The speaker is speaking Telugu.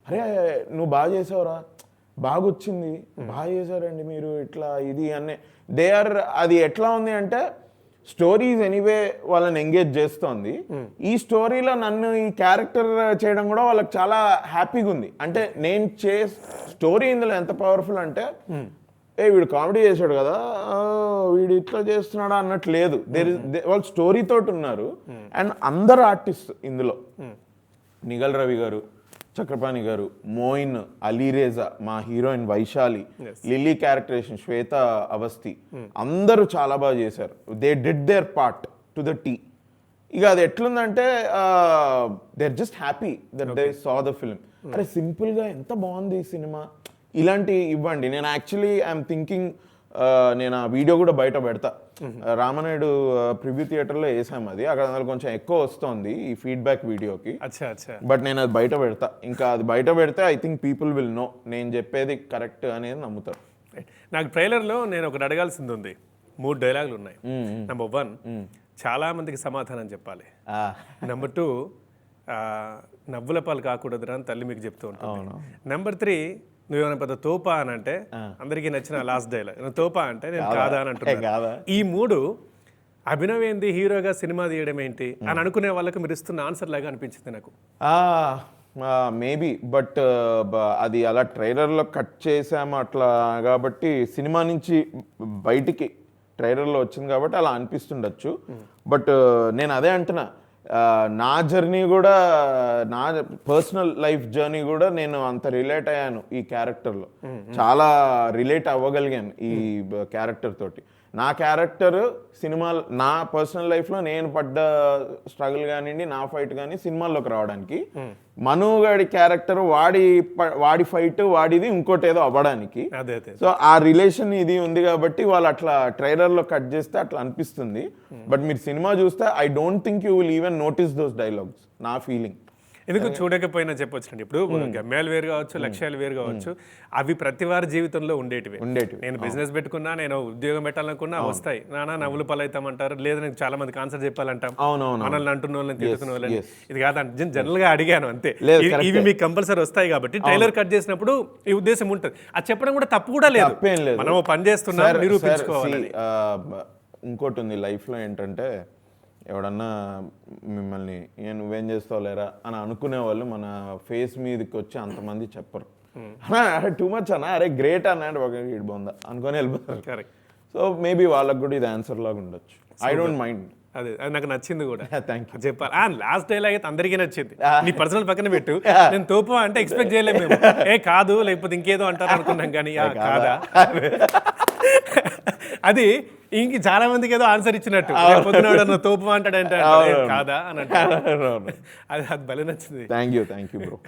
అరే నువ్వు బాగా చేసావురా, బాగా వచ్చింది, బాగా చేశారండి మీరు ఇట్లా ఇది అనే అది ఎట్లా ఉంది అంటే స్టోరీస్ ఎనీవే వాళ్ళని ఎంగేజ్ చేస్తోంది. ఈ స్టోరీలో నన్ను ఈ క్యారెక్టర్ చేయడం కూడా వాళ్ళకి చాలా హ్యాపీగా ఉంది. అంటే నేను స్టోరీ ఇందులో ఎంత పవర్ఫుల్ అంటే వీడు కామెడీ చేశాడు కదా, వీడు ఇట్లా చేస్తున్నాడా అన్నట్టు లేదు. వాళ్ళు స్టోరీ తోటి ఉన్నారు. అండ్ అందరు ఆర్టిస్ట్ ఇందులో నిగల్ రవి గారు, చక్రపాణి గారు, మోయిన్, అలీరేజా, మా heroine Vaishali, Lily characterisation Shweta Awasthi, అందరూ చాలా బాగా చేశారు. They did their part to the tee. ఇక అది ఎట్లుందంటే they are just happy that they saw the film. అరే సింపుల్గా ఎంత బాగుంది ఈ సినిమా, ఇలాంటి ఇవ్వండి. నేను యాక్చువల్లీ ఐఎమ్ థింకింగ్ నేను ఆ వీడియో కూడా బయట పెడతా. రామనాయుడు ప్రివ్యూ థియేటర్లో వేసాము అది, అక్కడ అందులో కొంచెం ఎక్కువ వస్తుంది ఈ ఫీడ్బ్యాక్ వీడియోకి. బట్ నేను అది బయట పెడతా. ఇంకా అది బయట పెడితే I think people will know నేను చెప్పేది కరెక్ట్ అనేది నమ్ముతారు. నాకు ట్రైలర్లో నేను ఒకటి అడగాల్సింది ఉంది. 3 డైలాగులు ఉన్నాయి. నెంబర్ 1 చాలా మందికి సమాధానం చెప్పాలి. నెంబర్ 2 నవ్వుల పాలు కాకూడదురా అని తల్లి మీకు చెప్తూ ఉంటాను. నెంబర్ 3 నువ్వేమైనా పెద్ద తోపా అని అంటే అందరికీ నచ్చిన లాస్ట్ డైలాగ్, నువ్వు తోపా అంటే నేను కాదా అని అంటున్నాను. ఈ 3 అభినవ్ ఏంది హీరోగా సినిమా తీయడం ఏంటి అని అనుకునే వాళ్ళకి మీరు ఇస్తున్న ఆన్సర్ లాగా అనిపించింది నాకు. మేబీ బట్ అది అలా ట్రైలర్లో కట్ చేసాము అట్లా కాబట్టి, సినిమా నుంచి బయటికి ట్రైలర్లో వచ్చింది కాబట్టి అలా అనిపిస్తుండొచ్చు. బట్ నేను అదే అంటున్నా, నా జర్నీ కూడా, నా పర్సనల్ లైఫ్ జర్నీ కూడా నేను అంత రిలేట్ అయ్యాను ఈ క్యారెక్టర్లో. చాలా రిలేట్ అవ్వగలిగాను ఈ క్యారెక్టర్ తోటి. నా క్యారెక్టర్ సినిమా, నా పర్సనల్ లైఫ్లో నేను పడ్డ స్ట్రగుల్ కానివ్వండి, నా ఫైట్ కానీ సినిమాల్లోకి రావడానికి, మను గాడి క్యారెక్టర్ వాడి ఫైట్ వాడిది ఇంకోటి ఏదో అవ్వడానికి. సో ఆ రిలేషన్ ఇది ఉంది కాబట్టి వాళ్ళు అట్లా ట్రైలర్లో కట్ చేస్తే అట్లా అనిపిస్తుంది. బట్ మీరు సినిమా చూస్తే I don't think you will even notice those dialogues, నా ఫీలింగ్. ఎందుకు చూడకపోయినా చెప్పొచ్చండి. ఇప్పుడు గమ్యాలు వేరు కావచ్చు, లక్ష్యాలు వేరు కావచ్చు, అవి ప్రతి వారి జీవితంలో ఉండేటివి. నేను బిజినెస్ పెట్టుకున్నా, నేను ఉద్యోగం పెట్టాలనుకున్నా వస్తాయి. నానా నవ్వులు పాలవుతామంటారు, లేదా నేను చాలా మందికి ఆన్సర్ చెప్పాలంటాం, మనల్ని అంటున్న వాళ్ళని తిట్టుకున్న వాళ్ళని. ఇది కాదు, జనరల్ గా అడిగాను అంతే. ఇవి మీకు కంపల్సరీ వస్తాయి కాబట్టి ట్రైలర్ కట్ చేసినప్పుడు ఈ ఉద్దేశం ఉంటుంది. అది చెప్పడం కూడా తప్పు కూడా లేదు. మనం పని చేస్తున్నాం, నిరూపించుకోవాలి. ఇంకోటి ఉంది లైఫ్లో ఏంటంటే, ఎవడన్నా మిమ్మల్ని నువ్వేం చేస్తావు లేరా అని అనుకునే వాళ్ళు మన ఫేస్ మీదకి వచ్చి అంతమంది చెప్పరు. అరే టూ మచ్ అన్నా, అరే గ్రేట్ అన్నాడు, ఒక ఇటు బాగుందా అనుకొని వెళ్ళిపోతారు. కరెక్ట్. సో మేబీ వాళ్ళకి కూడా ఇది ఆన్సర్ లాగా ఉండొచ్చు. I don't mind. అదే అది నాకు నచ్చింది కూడా. Thank you. చెప్పాలి. లాస్ట్ డైలాగ్ అయితే అందరికీ నచ్చింది. నీ పర్సనల్ పక్కన పెట్టు, నేను తోపు అంటే ఎక్స్పెక్ట్ చేయలేము మేము. కాదు లేకపోతే ఇంకేదో అంటారు అనుకున్నాం కానీ కాదా అది ఇంక చాలా మందికి ఏదో ఆన్సర్ ఇచ్చినట్టు. పొద్దున తోపు అంటాడంటే కాదా అని అంటే అది భలే నచ్చింది. Thank you bro.